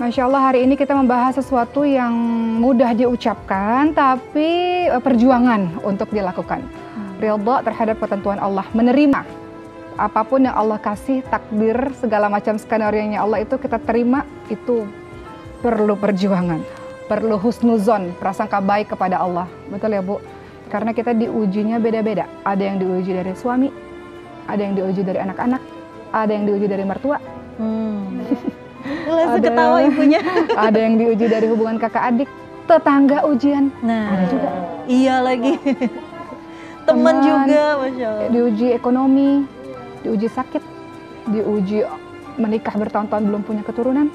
Masya Allah, hari ini kita membahas sesuatu yang mudah diucapkan, tapi perjuangan untuk dilakukan. Ridha terhadap ketentuan Allah, menerima apapun yang Allah kasih, takdir, segala macam skenario-nya Allah itu kita terima, itu perlu perjuangan, perlu husnuzon, prasangka baik kepada Allah. Betul ya Bu? Karena kita diujinya beda-beda. Ada yang diuji dari suami, ada yang diuji dari anak-anak, ada yang diuji dari mertua. Langsung ketawa ibunya. Ada yang diuji dari hubungan kakak adik, tetangga ujian. Nah, ada juga. Iya lagi. Teman juga, Masya Allah. Diuji ekonomi, diuji sakit, diuji menikah bertahun-tahun belum punya keturunan.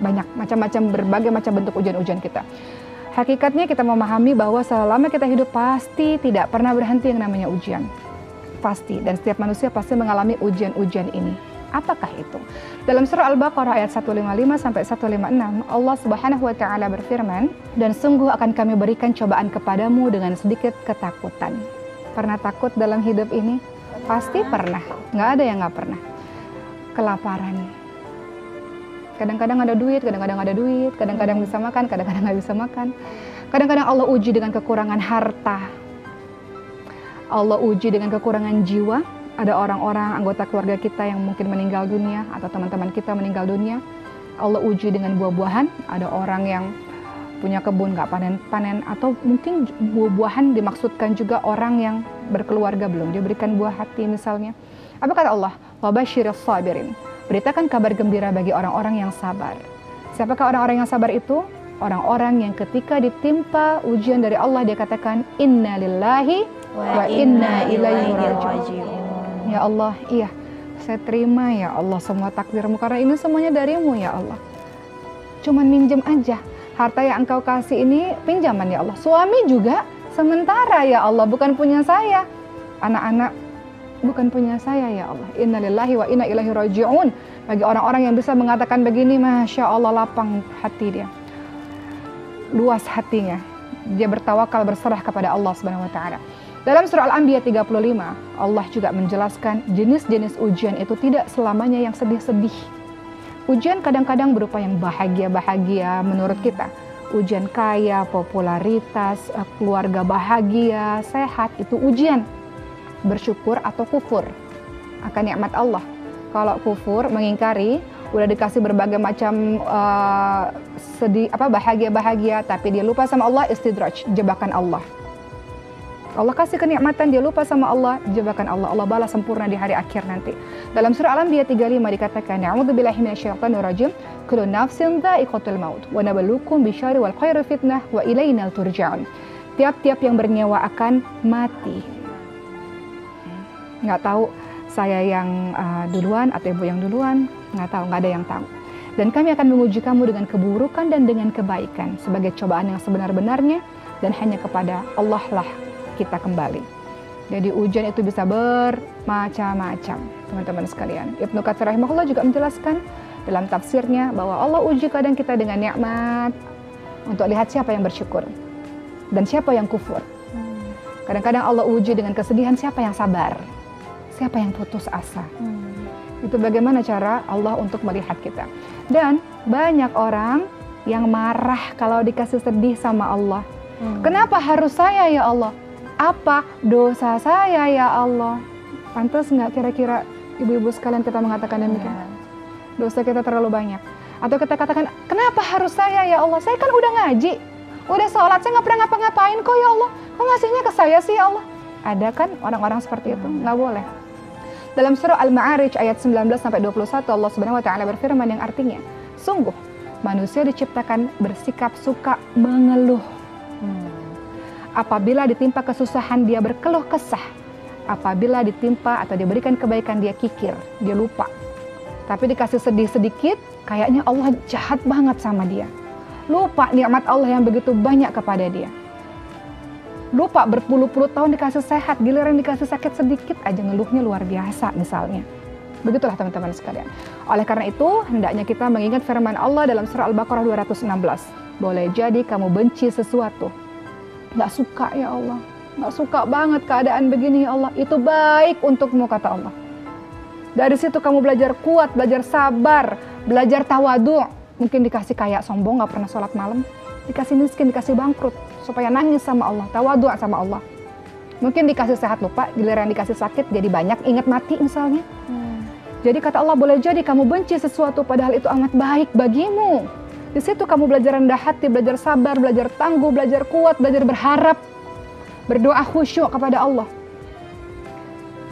Banyak, macam-macam, berbagai macam bentuk ujian-ujian kita. Hakikatnya kita memahami bahwa selama kita hidup pasti tidak pernah berhenti yang namanya ujian. Pasti, dan setiap manusia pasti mengalami ujian-ujian ini. Apakah itu? Dalam surah Al-Baqarah ayat 155 sampai 156, Allah Subhanahu wa taala berfirman, "Dan sungguh akan kami berikan cobaan kepadamu dengan sedikit ketakutan." Pernah takut dalam hidup ini? Pasti pernah. Nggak ada yang nggak pernah. Kelaparan. Kadang-kadang ada duit, kadang-kadang ada duit, kadang-kadang bisa makan, kadang-kadang nggak bisa makan. Kadang-kadang Allah uji dengan kekurangan harta. Allah uji dengan kekurangan jiwa. Ada orang-orang anggota keluarga kita yang mungkin meninggal dunia, atau teman-teman kita meninggal dunia. Allah uji dengan buah-buahan. Ada orang yang punya kebun nggak panen-panen, atau mungkin buah-buahan dimaksudkan juga orang yang berkeluarga belum diberikan buah hati misalnya. Apa kata Allah? Wabashiris sabirin. Beritakan kabar gembira bagi orang-orang yang sabar. Siapakah orang-orang yang sabar itu? Orang-orang yang ketika ditimpa ujian dari Allah dia katakan inna lillahi wa inna ilaihi raji'un. Ya Allah, iya, saya terima ya Allah semua takdirmu karena ini semuanya darimu ya Allah. Cuman minjem aja. Harta yang engkau kasih ini pinjaman ya Allah. Suami juga sementara ya Allah, bukan punya saya. Anak-anak bukan punya saya ya Allah. Innalillahi wa inna ilaihi raji'un. Bagi orang-orang yang bisa mengatakan begini, Masya Allah, lapang hati dia. Luas hatinya. Dia bertawakal, berserah kepada Allah Subhanahu wa taala. Dalam surah Al-Anbiya 35, Allah juga menjelaskan jenis-jenis ujian itu tidak selamanya yang sedih-sedih. Ujian kadang-kadang berupa yang bahagia-bahagia menurut kita. Ujian kaya, popularitas, keluarga bahagia, sehat, itu ujian. Bersyukur atau kufur akan nikmat Allah. Kalau kufur, mengingkari, udah dikasih berbagai macam bahagia-bahagia, tapi dia lupa sama Allah, istidraj, jebakan Allah. Allah kasih kenikmatan, dia lupa sama Allah, jebakan Allah. Allah balas sempurna di hari akhir nanti. Dalam surah Al-Anbiya 35 dikatakan, "A'udzubillahi minasyaitonir rajim. Kullu nafsin dha'iqatul maut wa nabluukum bisyarri wal khairi fitnah wa ilainal turja'un." Tiap-tiap yang bernyawa akan mati. Nggak tahu saya yang duluan atau ibu yang duluan, nggak tahu, nggak ada yang tahu. Dan kami akan menguji kamu dengan keburukan dan dengan kebaikan sebagai cobaan yang sebenar-benarnya, dan hanya kepada Allah lah kita kembali. Jadi ujian itu bisa bermacam-macam, teman-teman sekalian. Ibnu Katsir rahimahullah juga menjelaskan dalam tafsirnya bahwa Allah uji kadang kita dengan nikmat untuk lihat siapa yang bersyukur dan siapa yang kufur. Kadang-kadang Allah uji dengan kesedihan, siapa yang sabar, siapa yang putus asa. Itu bagaimana cara Allah untuk melihat kita. Dan banyak orang yang marah kalau dikasih sedih sama Allah. Kenapa harus saya ya Allah? Apa dosa saya ya Allah? Pantas nggak kira-kira ibu-ibu sekalian kita mengatakan demikian? Dosa kita terlalu banyak. Atau kita katakan, kenapa harus saya ya Allah? Saya kan udah ngaji, udah sholat, saya nggak pernah ngapa-ngapain kok ya Allah. Kok ngasihnya ke saya sih ya Allah? Ada kan orang-orang seperti itu? Nggak boleh. Dalam surah Al-Ma'arij ayat 19-21 Allah Subhanahu wa taala berfirman yang artinya, sungguh manusia diciptakan bersikap suka mengeluh. Apabila ditimpa kesusahan dia berkeluh kesah. Apabila ditimpa atau diberikan kebaikan dia kikir, dia lupa. Tapi dikasih sedih sedikit, kayaknya Allah jahat banget sama dia. Lupa nikmat Allah yang begitu banyak kepada dia. Lupa berpuluh-puluh tahun dikasih sehat, giliran dikasih sakit sedikit aja ngeluhnya luar biasa misalnya. Begitulah teman-teman sekalian. Oleh karena itu, hendaknya kita mengingat firman Allah dalam surah Al-Baqarah 216. Boleh jadi kamu benci sesuatu. Nggak suka ya Allah, nggak suka banget keadaan begini ya Allah. Itu baik untukmu kata Allah. Dari situ kamu belajar kuat, belajar sabar, belajar tawadu, Mungkin dikasih kaya sombong, nggak pernah sholat malam. Dikasih miskin, dikasih bangkrut, supaya nangis sama Allah, tawadhu sama Allah. Mungkin dikasih sehat lupa, giliran dikasih sakit jadi banyak ingat mati misalnya. Jadi kata Allah, boleh jadi kamu benci sesuatu padahal itu amat baik bagimu. Di situ kamu belajar rendah hati, belajar sabar, belajar tangguh, belajar kuat, belajar berharap, berdoa khusyuk kepada Allah.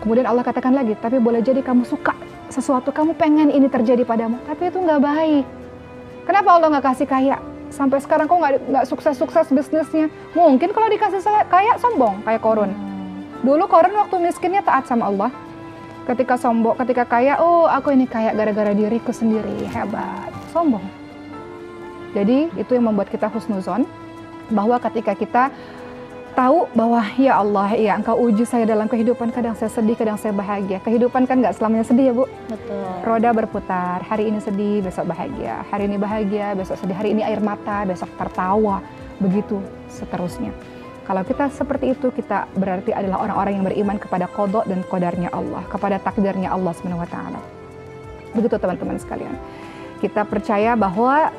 Kemudian Allah katakan lagi, tapi boleh jadi kamu suka sesuatu, kamu pengen ini terjadi padamu, tapi itu nggak baik. Kenapa Allah nggak kasih kaya? Sampai sekarang kok nggak sukses-sukses bisnisnya? Mungkin kalau dikasih kaya sombong, kayak Korun. Dulu Korun waktu miskinnya taat sama Allah. Ketika sombong, ketika kaya, oh aku ini kaya gara-gara diriku sendiri, hebat, sombong. Jadi itu yang membuat kita husnuzon, bahwa ketika kita tahu bahwa ya Allah, ya Engkau uji saya dalam kehidupan, kadang saya sedih, kadang saya bahagia. Kehidupan kan nggak selamanya sedih ya Bu. Betul. Roda berputar, hari ini sedih, besok bahagia. Hari ini bahagia, besok sedih. Hari ini air mata, besok tertawa. Begitu seterusnya. Kalau kita seperti itu, kita berarti adalah orang-orang yang beriman kepada qada dan qadarnya Allah, kepada takdirnya Allah SWT. Begitu teman-teman sekalian. Kita percaya bahwa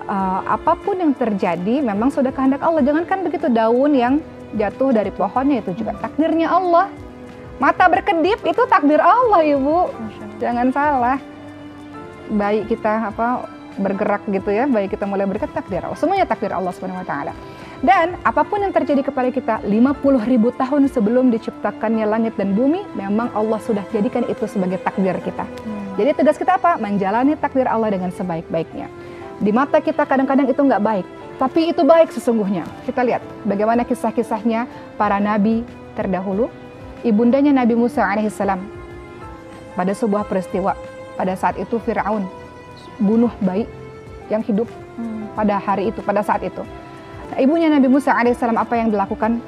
apapun yang terjadi memang sudah kehendak Allah. Jangankan begitu, daun yang jatuh dari pohonnya itu juga takdirnya Allah. Mata berkedip itu takdir Allah, Ibu. Jangan salah. Bayi kita bergerak gitu ya, bayi kita mulai bergerak, takdir Allah. Semuanya takdir Allah SWT. Dan apapun yang terjadi kepada kita 50.000 tahun sebelum diciptakannya langit dan bumi, memang Allah sudah jadikan itu sebagai takdir kita. Jadi tugas kita apa? Menjalani takdir Allah dengan sebaik-baiknya. Di mata kita kadang-kadang itu nggak baik, tapi itu baik sesungguhnya. Kita lihat bagaimana kisah-kisahnya para nabi terdahulu. Ibundanya Nabi Musa alaihissalam pada sebuah peristiwa. Pada saat itu Fir'aun bunuh bayi yang hidup pada hari itu, pada saat itu. Nah, ibunya Nabi Musa alaihissalam apa yang dilakukan?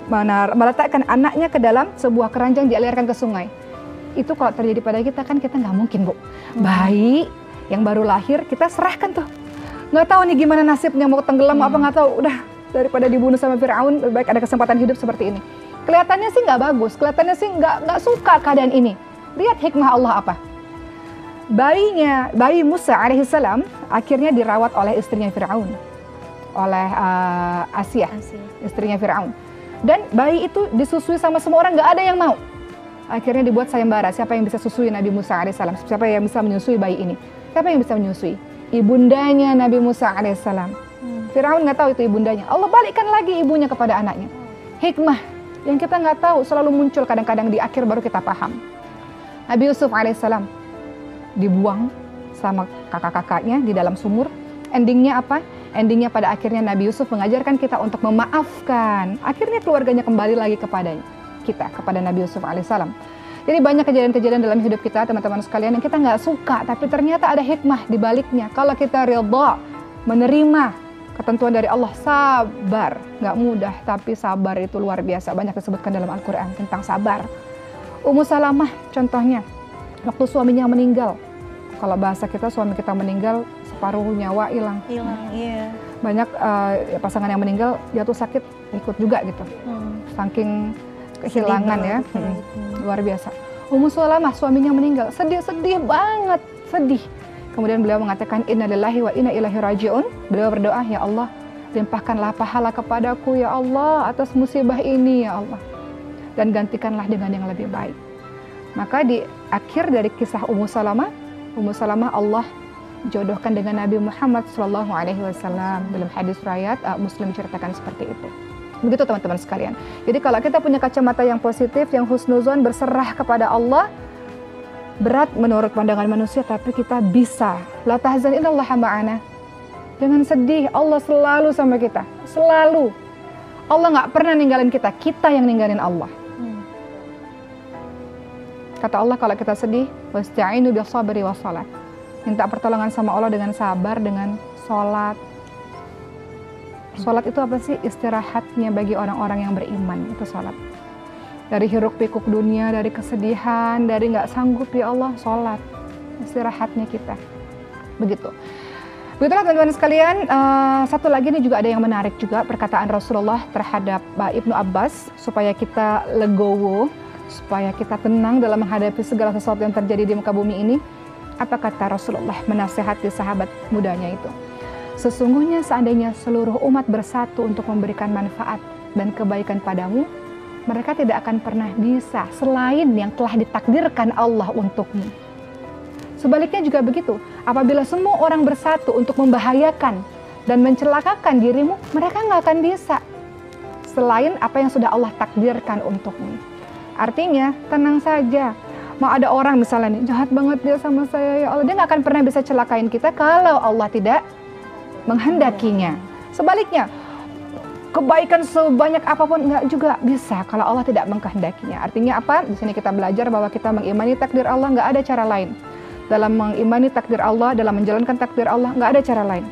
Meletakkan anaknya ke dalam sebuah keranjang, dialirkan ke sungai. Itu kalau terjadi pada kita kan kita nggak mungkin Bu. Bayi yang baru lahir kita serahkan tuh. Nggak tahu nih gimana nasibnya, mau tenggelam apa nggak tahu. Udah, daripada dibunuh sama Fir'aun, lebih baik ada kesempatan hidup seperti ini. Kelihatannya sih nggak bagus, kelihatannya sih nggak suka keadaan ini. Lihat hikmah Allah apa? Bayi Musa alaihissalam akhirnya dirawat oleh istrinya Fir'aun. Oleh Asia, istrinya Fir'aun. Dan bayi itu disusui sama semua orang, nggak ada yang mau. Akhirnya dibuat sayembara, siapa yang bisa susui Nabi Musa alaihissalam, siapa yang bisa menyusui bayi ini, siapa yang bisa menyusui? Ibundanya Nabi Musa alaihissalam. Fir'aun nggak tahu itu ibundanya. Allah balikkan lagi ibunya kepada anaknya. Hikmah yang kita nggak tahu selalu muncul kadang-kadang di akhir baru kita paham. Nabi Yusuf alaihissalam dibuang sama kakak-kakaknya di dalam sumur. Endingnya apa? Endingnya pada akhirnya Nabi Yusuf mengajarkan kita untuk memaafkan. Akhirnya keluarganya kembali lagi kepada Nabi Yusuf alaihissalam. Jadi banyak kejadian-kejadian dalam hidup kita teman-teman sekalian yang kita nggak suka, tapi ternyata ada hikmah di baliknya. Kalau kita ridha, menerima ketentuan dari Allah, sabar. Nggak mudah, tapi sabar itu luar biasa. Banyak disebutkan dalam Al-Quran tentang sabar. Ummu Salamah contohnya, waktu suaminya meninggal. Kalau bahasa kita, suami kita meninggal, separuh nyawa hilang. Iya. Banyak pasangan yang meninggal jatuh sakit ikut juga gitu. Saking kehilangan ya. Luar biasa. Ummu Salamah suaminya meninggal, sedih banget, sedih. Kemudian beliau mengatakan innalillahi wa inna ilaihi raji'un. Beliau berdoa, ya Allah, limpahkanlah pahala kepadaku ya Allah atas musibah ini ya Allah. Dan gantikanlah dengan yang lebih baik. Maka di akhir dari kisah Ummu Salamah Allah jodohkan dengan Nabi Muhammad SAW. Dalam hadis riwayat Muslim ceritakan seperti itu. Begitu teman-teman sekalian. Jadi kalau kita punya kacamata yang positif, yang husnuzon, berserah kepada Allah, berat menurut pandangan manusia, tapi kita bisa. La tahzan innallaha ma'ana. Jangan sedih, Allah selalu sama kita. Selalu. Allah nggak pernah ninggalin kita, kita yang ninggalin Allah. Kata Allah kalau kita sedih, wasta'inu bis-sabri was-shalah. Minta pertolongan sama Allah dengan sabar, dengan sholat. Sholat itu apa sih? Istirahatnya bagi orang-orang yang beriman, itu sholat. Dari hiruk pikuk dunia, dari kesedihan, dari nggak sanggup ya Allah, sholat. Istirahatnya kita. Begitu. Begitulah teman-teman sekalian, satu lagi ini juga ada yang menarik juga, perkataan Rasulullah terhadap Ibnu Abbas, supaya kita legowo, supaya kita tenang dalam menghadapi segala sesuatu yang terjadi di muka bumi ini. Apa kata Rasulullah menasehati sahabat mudanya itu? Sesungguhnya seandainya seluruh umat bersatu untuk memberikan manfaat dan kebaikan padamu, mereka tidak akan pernah bisa selain yang telah ditakdirkan Allah untukmu. Sebaliknya juga begitu, apabila semua orang bersatu untuk membahayakan dan mencelakakan dirimu, mereka nggak akan bisa selain apa yang sudah Allah takdirkan untukmu. Artinya, tenang saja. Mau ada orang misalnya nih, jahat banget dia sama saya, ya Allah, dia nggak akan pernah bisa celakain kita kalau Allah tidak menghendakinya. Sebaliknya, kebaikan sebanyak apapun nggak juga bisa kalau Allah tidak mengkehendakinya. Artinya apa? Di sini kita belajar bahwa kita mengimani takdir Allah, nggak ada cara lain. Dalam mengimani takdir Allah, dalam menjalankan takdir Allah, nggak ada cara lain.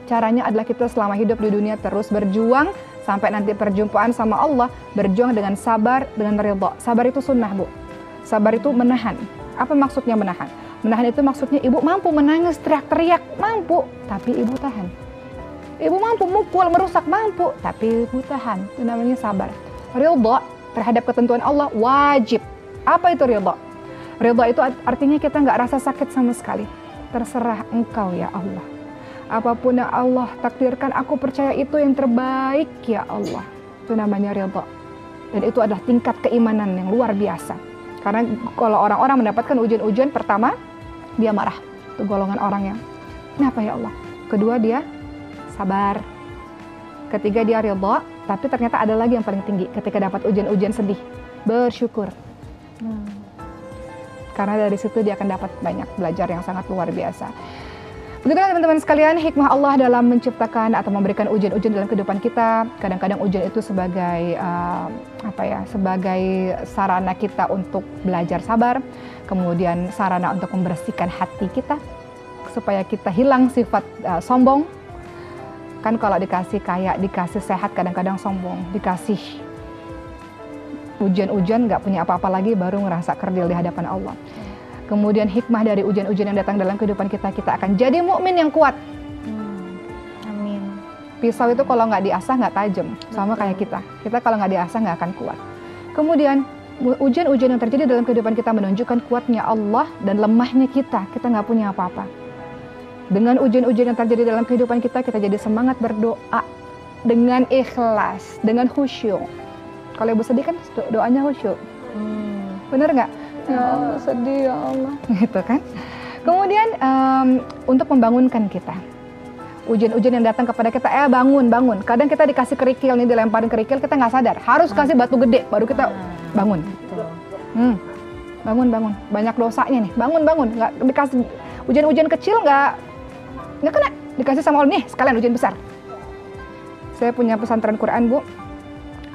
Caranya adalah kita selama hidup di dunia terus berjuang sampai nanti perjumpaan sama Allah, berjuang dengan sabar, dengan ridha. Sabar itu sunnah, Bu. Sabar itu menahan. Apa maksudnya menahan? Menahan itu maksudnya ibu mampu menangis, teriak-teriak, mampu, tapi ibu tahan. Ibu mampu mukul, merusak, mampu, tapi ibu tahan. Itu namanya sabar. Ridha terhadap ketentuan Allah wajib. Apa itu ridha? Ridha itu artinya kita nggak rasa sakit sama sekali. Terserah engkau ya Allah. Apapun yang Allah takdirkan, aku percaya itu yang terbaik ya Allah. Itu namanya ridha. Dan itu adalah tingkat keimanan yang luar biasa. Karena kalau orang-orang mendapatkan ujian-ujian, pertama, dia marah. Itu golongan orang yang, kenapa ya Allah? Kedua, dia sabar. Ketiga, dia ridha. Tapi ternyata ada lagi yang paling tinggi. Ketika dapat ujian-ujian sedih, bersyukur. Karena dari situ dia akan dapat banyak belajar yang sangat luar biasa. Begitulah teman-teman sekalian, hikmah Allah dalam menciptakan atau memberikan ujian-ujian dalam kehidupan kita. Kadang-kadang ujian itu sebagai sebagai sarana kita untuk belajar sabar, kemudian sarana untuk membersihkan hati kita supaya kita hilang sifat sombong. Kan kalau dikasih kaya, dikasih sehat, kadang-kadang sombong, dikasih ujian-ujian nggak punya apa-apa lagi, baru ngerasa kerdil di hadapan Allah. Kemudian hikmah dari ujian-ujian yang datang dalam kehidupan kita, kita akan jadi mukmin yang kuat. Amin. Pisau itu kalau nggak diasah nggak tajam, sama kayak kita. Kita kalau nggak diasah nggak akan kuat. Kemudian ujian-ujian yang terjadi dalam kehidupan kita menunjukkan kuatnya Allah dan lemahnya kita. Kita nggak punya apa-apa. Dengan ujian-ujian yang terjadi dalam kehidupan kita, kita jadi semangat berdoa dengan ikhlas, dengan khusyuk. Kalau ibu sedih kan doanya khusyuk. Bener nggak? Ya Allah, sedih ya Allah. Gitu kan. Kemudian untuk membangunkan kita. Ujian-ujian yang datang kepada kita, bangun. Kadang kita dikasih kerikil nih, dilemparin kerikil, kita nggak sadar. Harus kasih batu gede, baru kita bangun. Bangun. Banyak dosanya nih, bangun. Nggak dikasih ujian-ujian kecil nggak kena. Dikasih sama Allah, nih sekalian ujian besar. Saya punya pesantren Quran, Bu.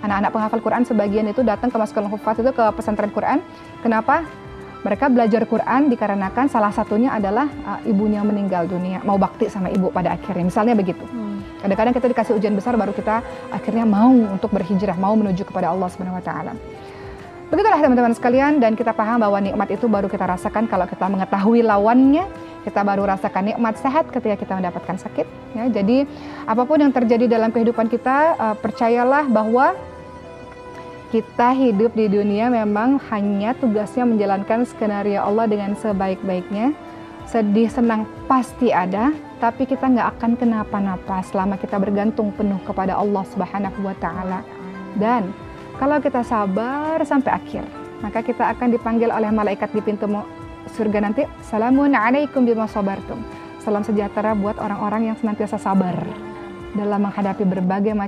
Anak-anak penghafal Quran sebagian itu datang ke Masjidil Hufaz itu ke pesantren Quran. Kenapa? Mereka belajar Quran dikarenakan salah satunya adalah ibunya meninggal dunia, mau bakti sama ibu pada akhirnya. Misalnya begitu. Kadang-kadang kita dikasih ujian besar baru kita akhirnya mau untuk berhijrah, mau menuju kepada Allah Subhanahu wa taala. Begitulah teman-teman sekalian, dan kita paham bahwa nikmat itu baru kita rasakan kalau kita mengetahui lawannya. Kita baru rasakan nikmat sehat ketika kita mendapatkan sakit. Ya, jadi apapun yang terjadi dalam kehidupan kita, percayalah bahwa kita hidup di dunia memang hanya tugasnya menjalankan skenario Allah dengan sebaik-baiknya. Sedih, senang pasti ada, tapi kita nggak akan kenapa-napa selama kita bergantung penuh kepada Allah Subhanahu wa taala. Dan kalau kita sabar sampai akhir, maka kita akan dipanggil oleh malaikat di pintu surga nanti. Assalamun alaikum bima sabartum. Salam sejahtera buat orang-orang yang senantiasa sabar dalam menghadapi berbagai macam